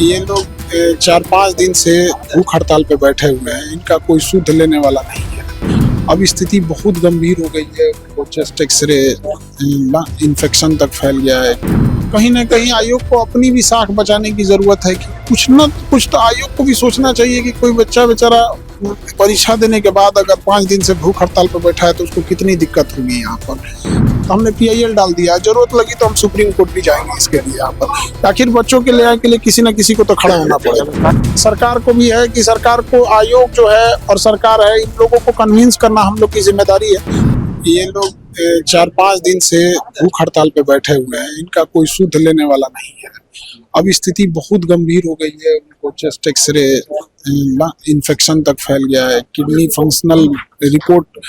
ये लोग 4-5 दिन से भूख हड़ताल पे बैठे हुए हैं। इनका कोई सुध लेने वाला नहीं है। अब स्थिति बहुत गंभीर हो गई है। उनको चेस्ट एक्सरे इन्फेक्शन तक फैल गया है। कहीं ना कहीं आयोग को अपनी भी साख बचाने की जरूरत है कि कुछ न कुछ तो आयोग को भी सोचना चाहिए कि कोई बच्चा बेचारा परीक्षा देने के बाद अगर 5 दिन से भूख हड़ताल पर बैठा है तो उसको कितनी दिक्कत होगी यहाँ पर। तो हमने PIL डाल दिया, जरूरत लगी तो हम सुप्रीम कोर्ट भी जाएंगे इसके लिए यहाँ पर। आखिर बच्चों के न्याय के लिए किसी न किसी को तो खड़ा होना पड़ेगा। सरकार को भी है कि सरकार को आयोग जो है और सरकार है, इन लोगों को कन्विंस करना हम लोग की जिम्मेदारी है। ये लोग 4-5 दिन से भूख हड़ताल पे बैठे हुए हैं। इनका कोई सुध लेने वाला नहीं है। अब स्थिति बहुत गंभीर हो गई है। उनको चेस्ट एक्सरे इन्फेक्शन तक फैल गया है। किडनी फंक्शनल रिपोर्ट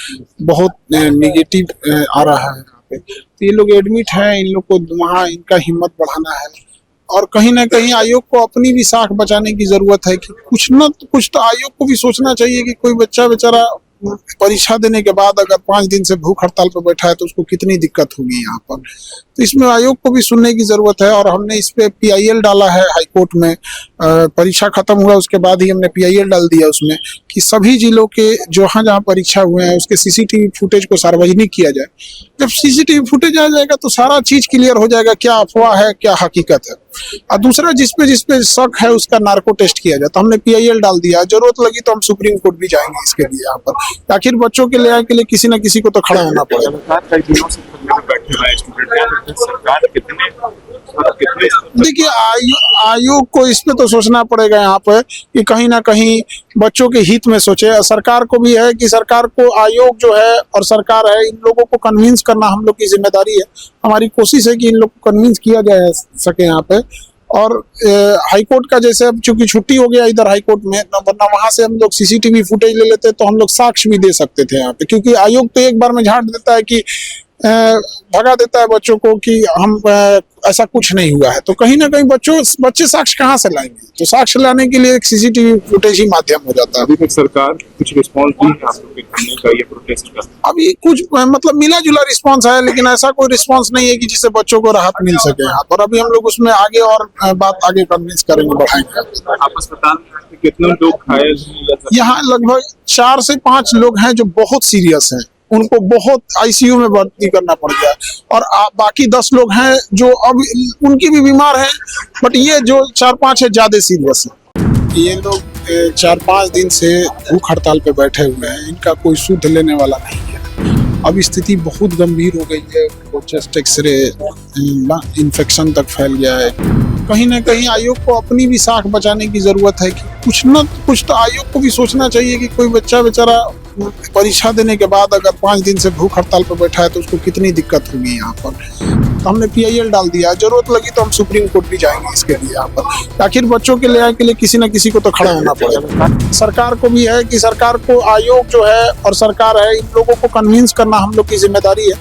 बहुत नेगेटिव आ रहा है यहाँ पे। तो ये लोग एडमिट हैं। इन लोग को वहाँ इनका हिम्मत बढ़ाना है और कहीं ना कहीं आयोग को अपनी भी साख बचाने की जरूरत है कि कुछ न कुछ तो आयोग को भी सोचना चाहिए कि कोई बच्चा बेचारा परीक्षा देने के बाद अगर 5 दिन से भूख हड़ताल पर बैठा है तो उसको कितनी दिक्कत होगी यहाँ पर। तो इसमें आयोग को भी सुनने की जरूरत है और हमने इस पे PIL डाला है हाई कोर्ट में। परीक्षा खत्म हुआ उसके बाद ही हमने PIL डाल दिया उसमें कि सभी जिलों के जहाँ जहाँ परीक्षा हुए हैं उसके CCTV फुटेज को सार्वजनिक किया जाए। जब CCTV फुटेज आ जाएगा तो सारा चीज क्लियर हो जाएगा, क्या अफवाह है क्या हकीकत है। और दूसरा जिसपे शक है उसका नार्को टेस्ट किया जाए। तो हमने PIL डाल दिया, जरूरत लगी तो हम सुप्रीम कोर्ट भी जाएंगे इसके लिए यहाँ पर। आखिर बच्चों के न्याय के लिए किसी न किसी को तो खड़ा होना पड़ेगा। देखिए आयोग को इस पे तो सोचना पड़ेगा यहाँ पे कि कहीं ना कहीं बच्चों के हित में सोचे। सरकार को भी है कि सरकार को आयोग जो है और सरकार है, इन लोगों को कन्विंस करना हम लोग की जिम्मेदारी है। हमारी कोशिश है कि इन लोग को कन्विंस किया जा सके यहाँ पे। और हाई कोर्ट का जैसे अब चूंकि छुट्टी हो गया इधर हाई कोर्ट में, वरना वहां से हम लोग CCTV फुटेज ले लेते तो हम लोग साक्ष्य भी दे सकते थे यहाँ पे। क्योंकि आयोग तो एक बार में झाड़ देता है कि भगा देता है बच्चों को कि हम ऐसा कुछ नहीं हुआ है। तो कहीं ना कहीं बच्चे साक्ष्य कहाँ से लाएंगे। तो साक्ष्य लाने के लिए एक CCTV फुटेज ही माध्यम हो जाता है। अभी तक सरकार कुछ रिस्पॉन्स दी है आप लोग के करने का या प्रोटेस्ट का? अभी कुछ मतलब मिला जुला रिस्पॉन्स है, लेकिन ऐसा कोई रिस्पॉन्स नहीं है कि जिससे बच्चों को राहत मिल सके यहाँ पर। अभी हम लोग उसमें आगे और बात आगे कन्विंस करेंगे, बढ़ाएंगे। आप अस्पताल में कितने लोग घायल हैं? यहाँ लगभग 4 से 5 लोग हैं जो बहुत सीरियस हैं। उनको बहुत ICU में भर्ती करना पड़ गया और बाकी 10 लोग हैं जो अब उनकी भी बीमार हैं, बट ये जो 4-5 है ज्यादा सीरियस है। ये लोग 4-5 दिन से भूख हड़ताल पे बैठे हुए हैं। इनका कोई सुध लेने वाला नहीं है। अब स्थिति बहुत गंभीर हो गई है। उनको चेस्ट एक्सरे इन्फेक्शन तक फैल गया है। कहीं ना कहीं आयोग को अपनी भी साख बचाने की जरूरत है कि कुछ न कुछ तो आयोग को भी सोचना चाहिए कि कोई बच्चा बेचारा परीक्षा देने के बाद अगर 5 दिन से भूख हड़ताल पर बैठा है तो उसको कितनी दिक्कत होगी यहाँ पर। तो हमने PIL डाल दिया, जरूरत लगी तो हम सुप्रीम कोर्ट भी जाएंगे इसके लिए यहाँ पर। आखिर बच्चों के न्याय के लिए किसी न किसी को तो खड़ा होना पड़ेगा। सरकार को भी है कि सरकार को आयोग जो है और सरकार है, इन लोगों को कन्विंस करना हम लोग की जिम्मेदारी है।